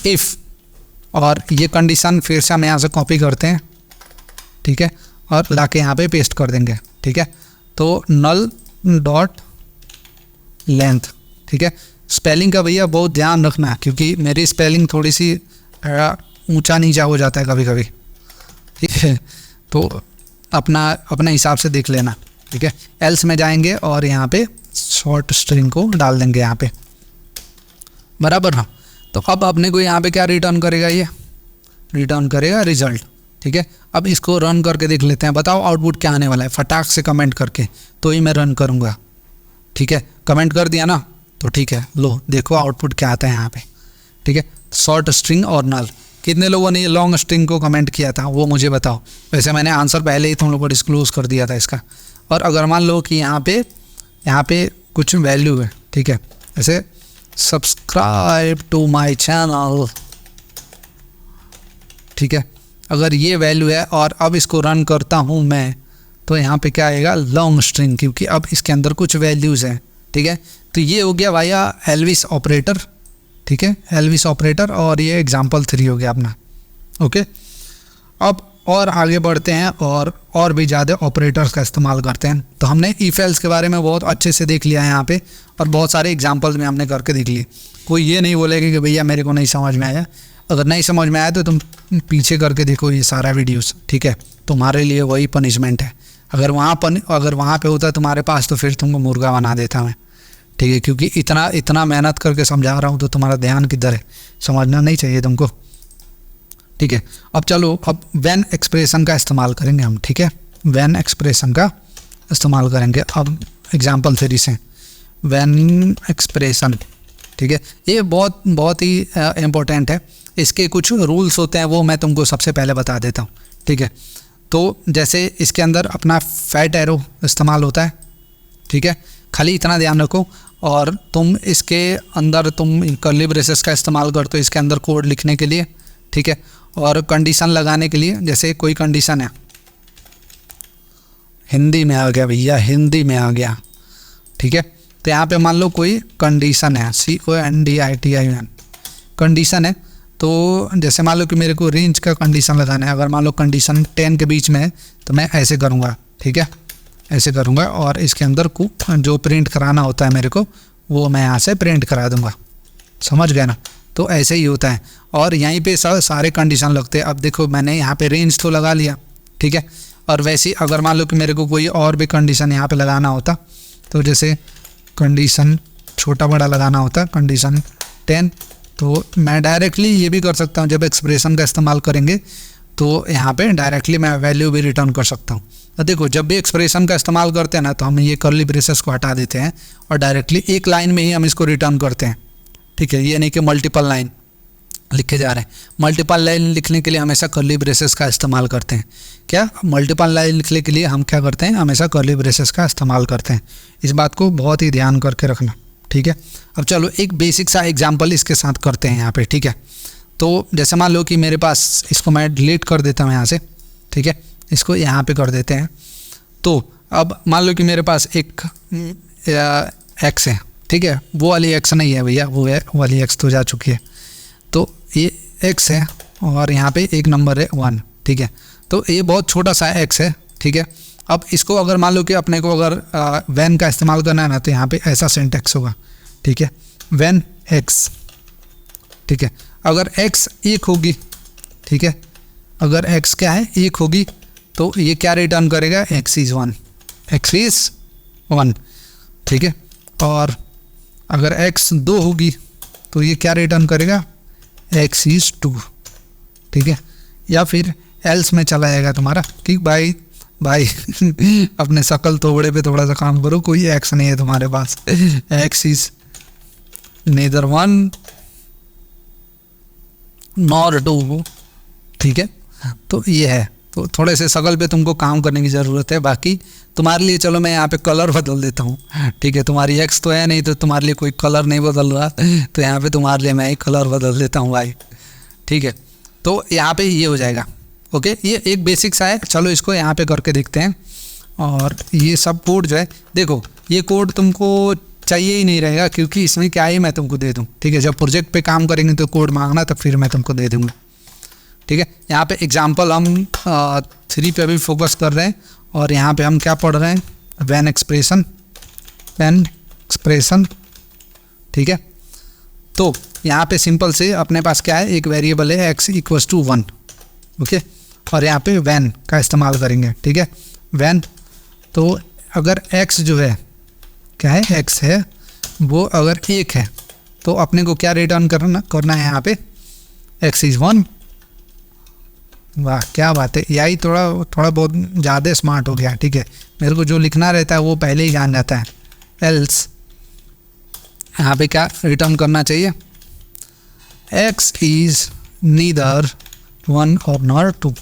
इफ़ और ये कंडीशन फिर से हम यहाँ से कॉपी करते हैं, ठीक है, और लाके यहाँ पे पेस्ट कर देंगे, ठीक है। तो नल डॉट लेंथ, ठीक है। स्पेलिंग का भैया बहुत ध्यान रखना, क्योंकि मेरी स्पेलिंग थोड़ी सी ऊंचा नीचा हो जाता है कभी कभी, ठीक है। तो अपना हिसाब से देख लेना, ठीक है। एल्स में जाएंगे और यहाँ पे शॉर्ट स्ट्रिंग को डाल देंगे यहाँ पे, बराबर ना। तो अब अपने को यहाँ पे क्या रिटर्न करेगा, ये रिटर्न करेगा रिजल्ट, ठीक है। अब इसको रन करके देख लेते हैं, बताओ आउटपुट क्या आने वाला है। फटाक से कमेंट करके तो ही मैं रन करूँगा, ठीक है। कमेंट कर दिया ना, तो ठीक है, लो देखो आउटपुट क्या आता है यहाँ पे, ठीक है। शॉर्ट स्ट्रिंग और नल। कितने लोगों ने ये लॉन्ग स्ट्रिंग को कमेंट किया था वो मुझे बताओ। वैसे मैंने आंसर पहले ही तुम लोगों को डिस्क्लोज कर दिया था इसका। और अगर मान लो कि यहाँ पे कुछ वैल्यू है, ठीक है, जैसे सब्सक्राइब टू माय चैनल, ठीक है, अगर ये वैल्यू है और अब इसको रन करता हूँ मैं, तो यहाँ पे क्या आएगा, लॉन्ग स्ट्रिंग, क्योंकि अब इसके अंदर कुछ वैल्यूज़ हैं, ठीक है। तो ये हो गया भाई एल्विस ऑपरेटर, ठीक है, एल्विस ऑपरेटर, और ये एग्जाम्पल 3 हो गया अपना, ओके। अब और आगे बढ़ते हैं और भी ज़्यादा ऑपरेटर्स का इस्तेमाल करते हैं। तो हमने इफ एल्स के बारे में बहुत अच्छे से देख लिया है यहाँ पे, और बहुत सारे एग्जाम्पल्स में हमने करके देख लिए। कोई ये नहीं बोलेगा कि भैया मेरे को नहीं समझ में आया। अगर नहीं समझ में आया तो तुम पीछे करके देखो ये सारा वीडियोस, ठीक है। तुम्हारे लिए वही पनिशमेंट है। अगर वहाँ पे होता तुम्हारे पास तो फिर तुमको मुर्गा बना देता मैं, ठीक है, क्योंकि इतना मेहनत करके समझा रहा हूँ तो तुम्हारा ध्यान किधर है, समझना नहीं चाहिए तुमको, ठीक है। अब चलो, अब व्हेन एक्सप्रेशन का इस्तेमाल करेंगे हम, ठीक है, व्हेन एक्सप्रेशन का इस्तेमाल करेंगे। अब एग्जाम्पल 3 से व्हेन एक्सप्रेशन, ठीक है, ये बहुत ही इम्पोर्टेंट है। इसके कुछ रूल्स होते हैं, वो मैं तुमको सबसे पहले बता देता हूँ, ठीक है। तो जैसे इसके अंदर अपना फैट एरो इस्तेमाल होता है, ठीक है, खाली इतना ध्यान रखो। और तुम इसके अंदर तुम कर्ली ब्रेसेस का इस्तेमाल करते हो इसके अंदर कोड लिखने के लिए, ठीक है, और कंडीशन लगाने के लिए। जैसे कोई कंडीशन है, हिंदी में आ गया भैया, हिंदी में आ गया, ठीक है। तो यहाँ पे मान लो कोई कंडीशन है, CONDITION कंडीशन है। तो जैसे मान लो कि मेरे को रेंज का कंडीशन लगाना है। अगर मान लो कंडीशन 10 के बीच में है तो मैं ऐसे करूँगा, ठीक है, ऐसे करूँगा, और इसके अंदर को जो प्रिंट कराना होता है मेरे को वो मैं यहाँ से प्रिंट करा दूँगा, समझ गए ना। तो ऐसे ही होता है, और यहीं पे सारे कंडीशन लगते हैं। अब देखो मैंने यहाँ पे रेंज तो लगा लिया, ठीक है, और वैसे ही अगर मान लो कि मेरे को कोई और भी कंडीशन यहाँ पे लगाना होता, तो जैसे कंडीशन छोटा बड़ा लगाना होता, कंडीशन 10, तो मैं डायरेक्टली ये भी कर सकता हूँ। जब एक्सप्रेशन का इस्तेमाल करेंगे तो यहाँ पे डायरेक्टली मैं वैल्यू भी रिटर्न कर सकता हूँ। तो देखो जब भी एक्सप्रेशन का इस्तेमाल करते हैं ना, तो हम ये कर्ली ब्रेसेस को हटा देते हैं और डायरेक्टली एक लाइन में ही हम इसको रिटर्न करते हैं, ठीक है। ये नहीं कि मल्टीपल लाइन लिखे जा रहे हैं। मल्टीपल लाइन लिखने के लिए हमेशा कर्ली ब्रेसेस का इस्तेमाल करते हैं। क्या मल्टीपल लाइन लिखने के लिए हम क्या करते हैं, हमेशा कर्ली ब्रेसेस का इस्तेमाल करते हैं। इस बात को बहुत ही ध्यान करके रखना, ठीक है। अब चलो एक बेसिक सा एग्जांपल इसके साथ करते हैं यहाँ पे, ठीक है। तो जैसे मान लो कि मेरे पास, इसको मैं डिलीट कर देता हूँ यहाँ से, ठीक है, इसको यहाँ पे कर देते हैं। तो अब मान लो कि मेरे पास एक एक्स है, ठीक है, वो वाली एक्स नहीं है भैया, वो वाली एक्स तो जा चुकी है। तो ये एक्स है और यहाँ पे एक नंबर है 1, ठीक है। तो ये बहुत छोटा सा एक्स है, ठीक है। अब इसको अगर मान लो कि अपने को अगर व्हेन का इस्तेमाल करना है ना, तो यहाँ पे ऐसा सिंटैक्स होगा, ठीक है, व्हेन एक्स, ठीक है। अगर एक्स 1 होगी, ठीक है, अगर एक्स क्या है 1 होगी, तो ये क्या रिटर्न करेगा, एक्स इज़ 1, ठीक है। और अगर एक्स 2 होगी तो ये क्या रिटर्न करेगा, एक्स इज़ 2, ठीक है। या फिर एल्स में चला जाएगा तुम्हारा कि भाई अपने शकल तोड़े पे थोड़ा सा काम करो, कोई एक्स नहीं है तुम्हारे पास, एक्स इज नेदर 1 नॉर 2, ठीक है। तो ये है, तो थोड़े से शकल पे तुमको काम करने की ज़रूरत है। बाकी तुम्हारे लिए चलो मैं यहाँ पे कलर बदल देता हूँ, ठीक है। तुम्हारी एक्स तो है नहीं, तो तुम्हारे लिए कोई कलर नहीं बदल रहा, तो यहाँ पे तुम्हारे लिए मैं एक कलर बदल देता हूँ भाई, ठीक है। तो यहाँ पे ये हो जाएगा, ओके। ये एक बेसिक सा है, चलो इसको यहाँ पे करके देखते हैं। और ये सब कोड जो है, देखो ये कोड तुमको चाहिए ही नहीं रहेगा, क्योंकि इसमें क्या ही मैं तुमको दे दूँ, ठीक है। जब प्रोजेक्ट पे काम करेंगे तो कोड मांगना, तब फिर मैं तुमको दे दूँगा, ठीक है। यहाँ पे एग्जाम्पल हम 3 पे भी फोकस कर रहे हैं और यहाँ पे हम क्या पढ़ रहे हैं, वैन एक्सप्रेशन, ठीक है। तो यहाँ पे सिंपल से अपने पास क्या है, एक वेरिएबल है x इक्वल्स टू 1, ओके, और यहाँ पे वैन का इस्तेमाल करेंगे, ठीक है। वैन, तो अगर x जो है क्या है, x है वो अगर 1 है तो अपने को क्या रिटर्न करना है यहाँ पे, x इज़ 1। वाह क्या बात है, यही थोड़ा बहुत ज़्यादा स्मार्ट हो गया, ठीक है। मेरे को जो लिखना रहता है वो पहले ही जान जाता है। एल्स यहाँ पे क्या रिटर्न करना चाहिए, x इज़ नीदर 1 और नॉर 2,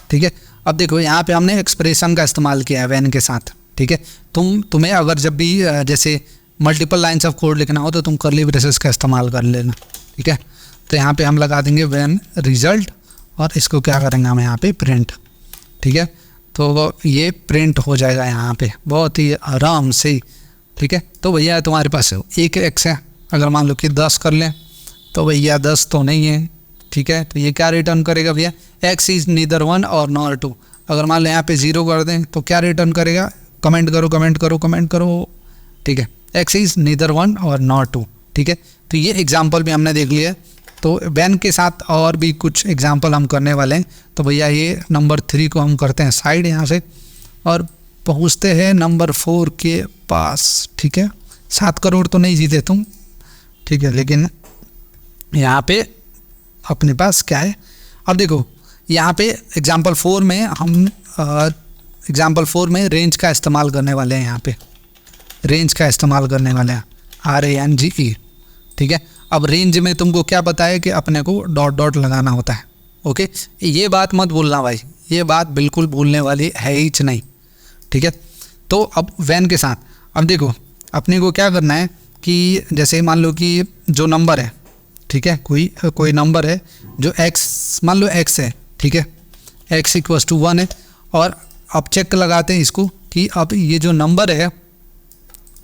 ठीक है। अब देखो यहाँ पे हमने एक्सप्रेशन का इस्तेमाल किया है वैन के साथ, ठीक है। तुम्हें अगर जब भी जैसे मल्टीपल लाइन्स ऑफ कोड लिखना हो तो तुम कर्ली ब्रेसेस का इस्तेमाल कर लेना, ठीक है। तो यहाँ पे हम लगा देंगे वैन रिजल्ट और इसको क्या करेंगे हम यहाँ पे प्रिंट, ठीक है। तो ये प्रिंट हो जाएगा यहाँ पे बहुत ही आराम से, ठीक है। तो भैया तुम्हारे पास एक x है, अगर मान लो कि 10 कर लें तो भैया 10 तो नहीं है, ठीक है। तो ये क्या रिटर्न करेगा भैया, x इज़ नीदर 1 और नॉर 2। अगर मान लो यहाँ पे 0 कर दें तो क्या रिटर्न करेगा, कमेंट करो, ठीक है, x इज़ नीदर 1 और नॉर 2, ठीक है। तो ये एग्जाम्पल भी हमने देख लिया। तो वैन के साथ और भी कुछ एग्जाम्पल हम करने वाले हैं। तो भैया ये नंबर 3 को हम करते हैं साइड यहाँ से और पहुँचते हैं नंबर 4 के पास, ठीक है। 7 करोड़ तो नहीं जीते तुम, ठीक है, लेकिन यहाँ पे अपने पास क्या है, अब देखो यहाँ पे एग्जाम्पल 4 में हम एग्जाम्पल 4 में रेंज का इस्तेमाल करने वाले हैं, यहाँ पे रेंज का इस्तेमाल करने वाले हैं, RANGE, ठीक है। अब रेंज में तुमको क्या पता है कि अपने को डॉट डॉट लगाना होता है, ओके। ये बात मत भूलना भाई, ये बात बिल्कुल भूलने वाली है ही नहीं, ठीक है। तो अब वैन के साथ अब देखो अपने को क्या करना है कि जैसे मान लो कि जो नंबर है, ठीक है, कोई नंबर है जो x, मान लो x है, ठीक है, x इक्वल्स टू 1 है। और अब चेक लगाते हैं इसको कि अब ये जो नंबर है,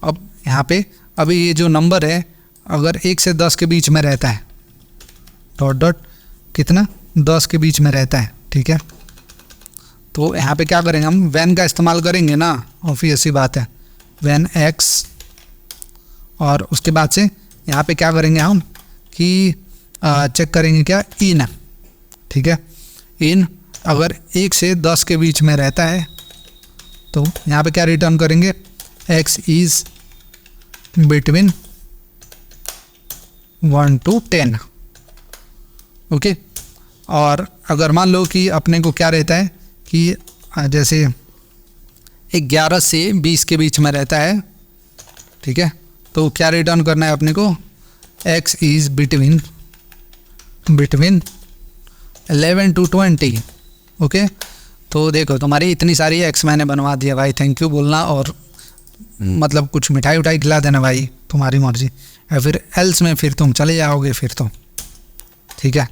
अब यहाँ पे अभी ये जो नंबर है अगर 1 से 10 के बीच में रहता है, डॉट डॉट कितना 10 के बीच में रहता है, ठीक है। तो यहाँ पे क्या करेंगे हम, वैन का इस्तेमाल करेंगे ना, ऑब्वियस सी बात है, वैन x। और उसके बाद से यहाँ पे क्या करेंगे हम कि चेक करेंगे क्या, इन, ठीक है। इन अगर 1 से 10 के बीच में रहता है तो यहाँ पे क्या रिटर्न करेंगे, x is between 1 to 10, okay. और अगर मान लो कि अपने को क्या रहता है कि जैसे 11 से 20 के बीच में रहता है, ठीक है, तो क्या रिटर्न करना है अपने को, x is between 11 to 20, okay. तो देखो तुम्हारी इतनी सारी x मैंने बनवा दिया भाई, थैंक यू बोलना और मतलब कुछ मिठाई उठाई खिला देना भाई, तुम्हारी मर्जी। या फिर एल्स में फिर तुम चले जाओगे फिर तो, ठीक है,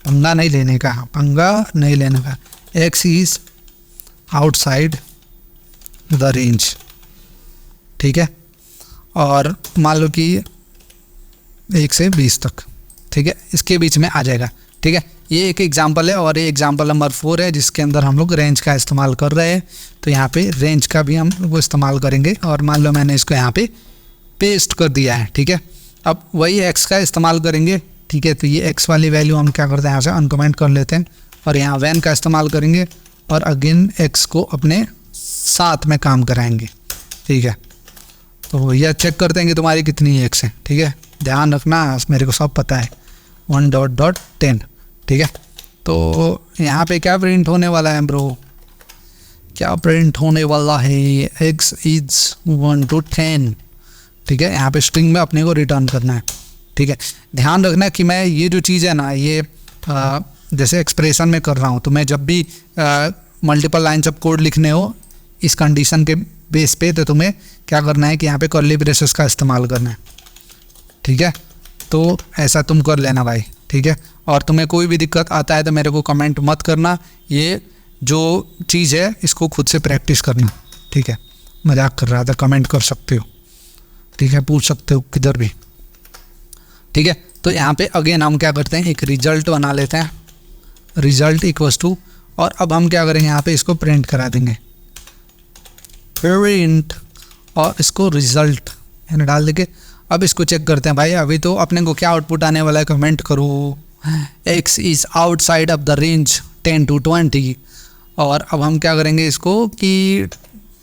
पंगा नहीं लेने का, x is outside the range, ठीक है। और मान लो कि 1 से 20 तक, ठीक है, इसके बीच में आ जाएगा, ठीक है। ये एक एग्जांपल है और ये एग्जांपल नंबर 4 है जिसके अंदर हम लोग रेंज का इस्तेमाल कर रहे हैं। तो यहाँ पे रेंज का भी हम वो इस्तेमाल करेंगे और मान लो मैंने इसको यहाँ पे पेस्ट कर दिया है, ठीक है। अब वही x का इस्तेमाल करेंगे, ठीक है। तो ये x वाली वैल्यू हम क्या करते हैं, यहाँ से अनकमेंट कर लेते हैं और यहाँ वैन का इस्तेमाल करेंगे और अगेन x को अपने साथ में काम कराएंगे, ठीक है। तो यह चेक करते हैं कि तुम्हारी कितनी x है, ठीक है। ध्यान रखना, मेरे को सब पता है, 1.10, ठीक है। तो यहाँ पे क्या प्रिंट होने वाला है ब्रो, क्या प्रिंट होने वाला है, x इज़ 1 to 10, ठीक है। यहाँ पे स्ट्रिंग में अपने को रिटर्न करना है, ठीक है। ध्यान रखना कि मैं ये जो चीज़ है ना, ये जैसे एक्सप्रेशन में कर रहा हूँ, तो मैं जब भी मल्टीपल लाइन्स ऑफ कोड लिखने हो इस कंडीशन के बेस पे, तो तुम्हें क्या करना है कि यहाँ पे कर्ली ब्रेसेस का इस्तेमाल करना है, ठीक है। तो ऐसा तुम कर लेना भाई, ठीक है। और तुम्हें कोई भी दिक्कत आता है तो मेरे को कमेंट मत करना, ये जो चीज़ है इसको खुद से प्रैक्टिस करना, ठीक है। मजाक कर रहा था, कमेंट कर सकते हो, ठीक है, पूछ सकते हो किधर भी, ठीक है। तो यहाँ पे अगेन हम क्या करते हैं, एक रिजल्ट बना लेते हैं, रिजल्ट इक्वल्स टू, और अब हम क्या करेंगे यहाँ पे इसको प्रिंट करा देंगे, प्रिंट, और इसको रिजल्ट यानी डाल देंगे। अब इसको चेक करते हैं भाई, अभी तो अपने को क्या आउटपुट आने वाला है, कमेंट करो। x is outside of the range 10 to 20। और अब हम क्या करेंगे इसको कि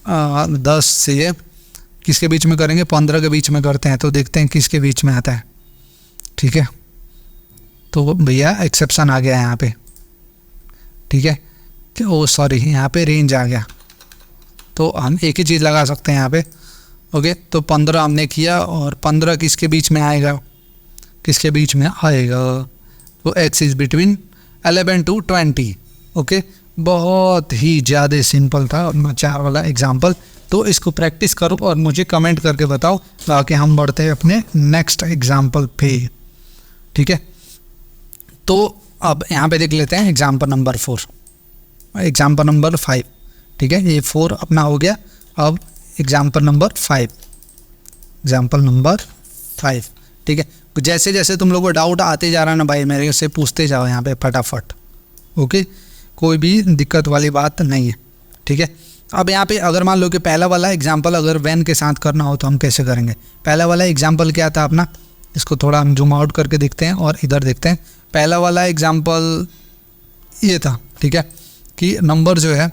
10 से किसके बीच में करेंगे, 15 के बीच में करते हैं, तो देखते हैं किसके बीच में आता है। ठीक है, तो भैया एक्सेप्शन आ गया यहाँ पे। ठीक है, ओ सॉरी, यहाँ पे रेंज आ गया, तो हम एक ही चीज़ लगा सकते हैं यहाँ पे। ओके, तो 15 हमने किया, और 15 किसके बीच में आएगा, किसके बीच में आएगा, वो x is between 11 to 20। Okay, बहुत ही ज़्यादा सिंपल था और मज़ा वाला एग्जाम्पल। तो इसको प्रैक्टिस करो और मुझे कमेंट करके बताओ, ताकि हम बढ़ते हैं अपने नेक्स्ट एग्जाम्पल पे। ठीक है, तो अब यहाँ पे देख लेते हैं एग्जाम्पल नंबर 4, एग्जाम्पल नंबर 5। ठीक है, ये 4 अपना हो गया। अब एग्जाम्पल नंबर 5, एग्जाम्पल नंबर 5। ठीक है, जैसे जैसे तुम लोगों को डाउट आते जा रहा है ना भाई, मेरे से पूछते जाओ यहाँ पे फटाफट। ओके, कोई भी दिक्कत वाली बात नहीं है। ठीक है, अब यहाँ पे अगर मान लो कि पहला वाला एग्जाम्पल अगर वैन के साथ करना हो तो हम कैसे करेंगे। पहला वाला एग्जाम्पल क्या था अपना, इसको थोड़ा हम जूम आउट करके देखते हैं और इधर देखते हैं। पहला वाला एग्जाम्पल ये था, ठीक है, कि नंबर जो है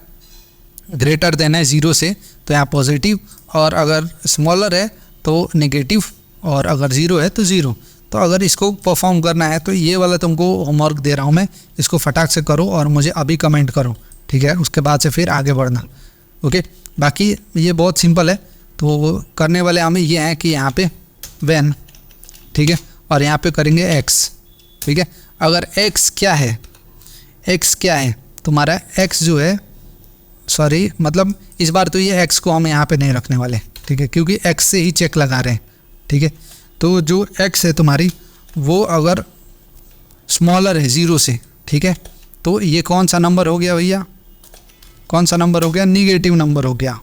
ग्रेटर देन है 0 से, तो यहाँ पॉजिटिव, और अगर स्मॉलर है तो नेगेटिव, और अगर 0 है तो 0। तो अगर इसको परफॉर्म करना है तो ये वाला तुमको होमवर्क दे रहा हूँ मैं, इसको फटाक से करो और मुझे अभी कमेंट करो। ठीक है, उसके बाद से फिर आगे बढ़ना। ओके, बाकी ये बहुत सिंपल है। तो करने वाले हमें ये हैं कि यहाँ पे व्हेन, ठीक है, और यहाँ पे करेंगे x। ठीक है, अगर x क्या है, x क्या है तुम्हारा, x जो है, सॉरी मतलब इस बार तो ये x को हम यहाँ पे नहीं रखने वाले। ठीक है, क्योंकि x से ही चेक लगा रहे हैं। ठीक है, तो जो x है तुम्हारी वो अगर स्मॉलर है 0 से, ठीक है, तो ये कौन सा नंबर हो गया भैया, कौन सा नंबर हो गया, निगेटिव नंबर हो गया।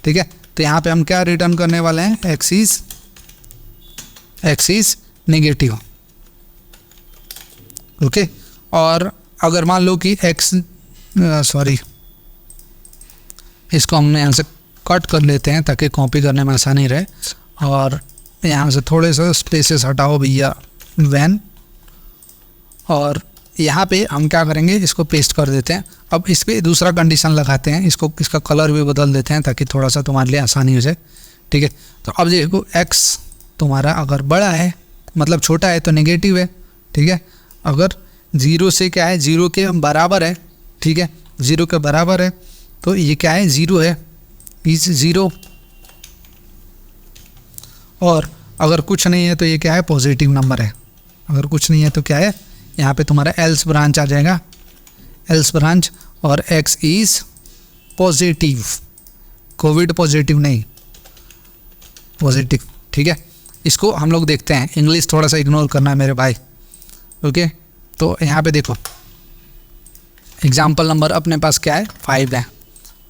ठीक है, तो यहाँ पे हम क्या रिटर्न करने वाले हैं, x इज़ नेगेटिव। ओके, और अगर मान लो कि x, सॉरी इसको हमने यहाँ से कट कर लेते हैं ताकि कॉपी करने में आसानी रहे, और यहाँ से थोड़े से स्पेसेस हटाओ भैया वैन, और यहाँ पे हम क्या करेंगे, इसको पेस्ट कर देते हैं। अब इस पर दूसरा कंडीशन लगाते हैं, इसको इसका कलर भी बदल देते हैं ताकि थोड़ा सा तुम्हारे लिए आसानी हो जाए। ठीक है, तो अब देखो x तुम्हारा अगर बड़ा है मतलब छोटा है तो नेगेटिव है। ठीक है, अगर 0 से क्या है, 0 के बराबर है, ठीक है, 0 के बराबर है, तो ये क्या है, 0 है, इज़ 0। और अगर कुछ नहीं है तो ये क्या है, पॉजिटिव नंबर है। अगर कुछ नहीं है तो क्या है, यहाँ पे तुम्हारा एल्स ब्रांच आ जाएगा, एल्स ब्रांच, और x is positive, Covid positive नहीं, पॉजिटिव। ठीक है, इसको हम लोग देखते हैं, इंग्लिश थोड़ा सा इग्नोर करना है मेरे भाई। ओके, तो यहाँ पे देखो एग्जाम्पल नंबर अपने पास क्या है, 5 है।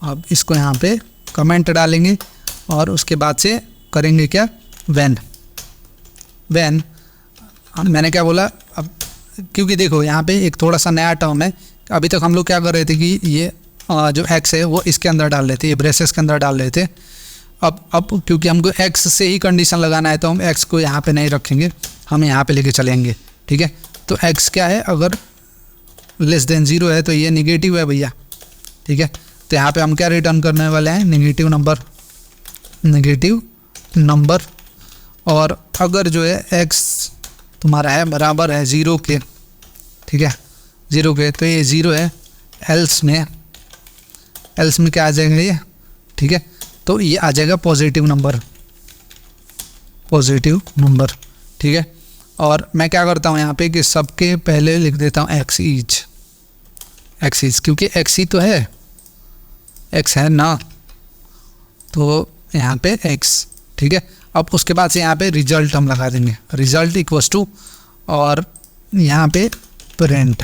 अब इसको यहाँ पे कमेंट डालेंगे और उसके बाद से करेंगे क्या, व्हेन। व्हेन मैंने क्या बोला, अब क्योंकि देखो यहाँ पे एक थोड़ा सा नया टर्म है। अभी तक हम लोग क्या कर रहे थे कि ये जो x है वो इसके अंदर डाल लेते, ये ब्रेसेस के अंदर डाल लेते। अब क्योंकि हमको x से ही कंडीशन लगाना है तो हम x को यहाँ पे नहीं रखेंगे, हम यहाँ पे लेके चलेंगे। ठीक है, तो x क्या है, अगर लेस देन 0 है तो ये निगेटिव है भैया। ठीक है, तो यहाँ पे हम क्या रिटर्न करने वाले हैं, नेगेटिव नंबर, नेगेटिव नंबर। और अगर जो है x तुम्हारा है बराबर है 0 के, ठीक है, 0 के, तो ये 0 है, एल्स में क्या आ जाएगा ये, ठीक है, तो ये आ जाएगा पॉजिटिव नंबर, पॉजिटिव नंबर। ठीक है, और मैं क्या करता हूँ यहाँ पे कि सबके पहले लिख देता हूँ x इज, क्योंकि x ही तो है, x है ना, तो यहाँ पे x। ठीक है, अब उसके बाद से यहाँ पे रिजल्ट हम लगा देंगे, रिजल्ट इक्वल्स टू, और यहाँ पे प्रिंट।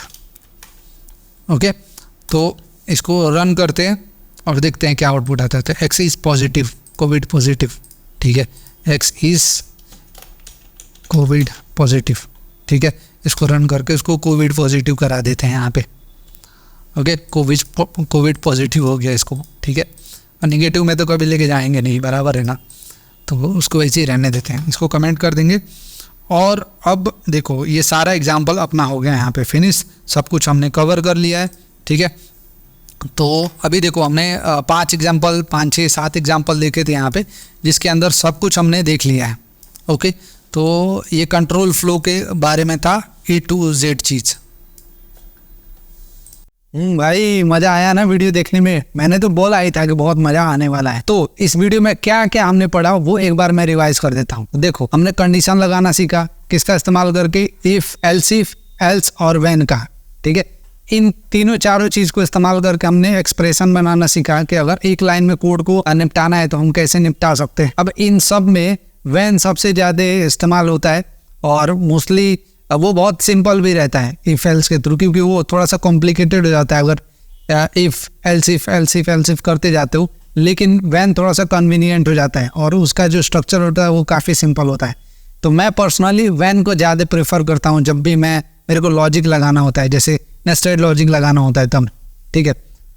ओके, तो इसको रन करते हैं और देखते हैं क्या आउटपुट आता है। तो x is positive, Covid positive. ठीक है, x इज़ कोविड पॉजिटिव। ठीक है, इसको रन करके इसको कोविड पॉजिटिव करा देते हैं यहाँ पे। ओके, कोविड पॉजिटिव हो गया इसको, ठीक है। और निगेटिव में तो कभी लेके जाएंगे नहीं, बराबर है ना, तो उसको वैसे ही रहने देते हैं, इसको कमेंट कर देंगे। और अब देखो ये सारा एग्जाम्पल अपना हो गया यहाँ पे फिनिश, सब कुछ हमने कवर कर लिया है, ठीक है। तो अभी देखो हमने 5 एग्जाम्पल 5 6 7 एग्जाम्पल देखे थे यहाँ पे, जिसके अंदर सब कुछ हमने देख लिया है। ओके, तो ये कंट्रोल फ्लो के बारे में था A to Z चीज़। भाई मज़ा आया ना वीडियो देखने में, मैंने तो बोला ही था कि बहुत मज़ा आने वाला है। तो इस वीडियो में क्या क्या हमने पढ़ा वो एक बार मैं रिवाइज कर देता हूँ। देखो हमने कंडीशन लगाना सीखा, किसका इस्तेमाल करके, इफ़, एल्स और व्हेन का, ठीक है। इन तीनों चारों चीज़ को इस्तेमाल करके हमने एक्सप्रेशन बनाना सीखा कि अगर एक लाइन में कोड को निपटाना है तो हम कैसे निपटा सकते हैं। अब इन सब में व्हेन सबसे ज़्यादा इस्तेमाल होता है और मोस्टली वो बहुत सिंपल भी रहता है इफ़ एल्स के थ्रू, क्योंकि वो थोड़ा सा कॉम्प्लिकेटेड हो जाता है अगर इफ़ एल्स करते जाते हो, लेकिन व्हेन थोड़ा सा कन्वीनियंट हो जाता है और उसका जो स्ट्रक्चर होता है वो काफ़ी सिंपल होता है। तो मैं पर्सनली व्हेन को ज़्यादा प्रेफर करता हूँ जब भी मेरे को लॉजिक लगाना होता है, जैसे नेस्टेड लॉजिक लगाना होता है तब, ठीक है।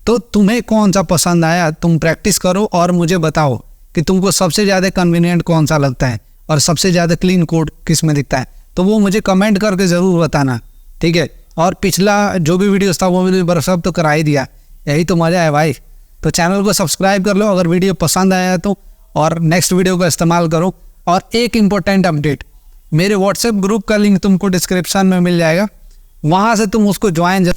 तो तुम्हें कौन सा पसंद आया, तुम प्रैक्टिस करो और मुझे बताओ कि तुमको सबसे ज़्यादा कन्वीनियंट कौन सा लगता है और सबसे ज़्यादा क्लीन कोड किस में दिखता है, तो वो मुझे कमेंट करके ज़रूर बताना, ठीक है। और पिछला जो भी वीडियो था वो मैंने ब्रशअप तो करा ही दिया, यही तो मज़ा है भाई। तो चैनल को सब्सक्राइब कर लो अगर वीडियो पसंद आया तो, और नेक्स्ट वीडियो का इस्तेमाल करो। और एक इम्पोर्टेंट अपडेट, मेरे व्हाट्सएप ग्रुप का लिंक तुमको डिस्क्रिप्शन में मिल जाएगा, वहाँ से तुम उसको ज्वाइन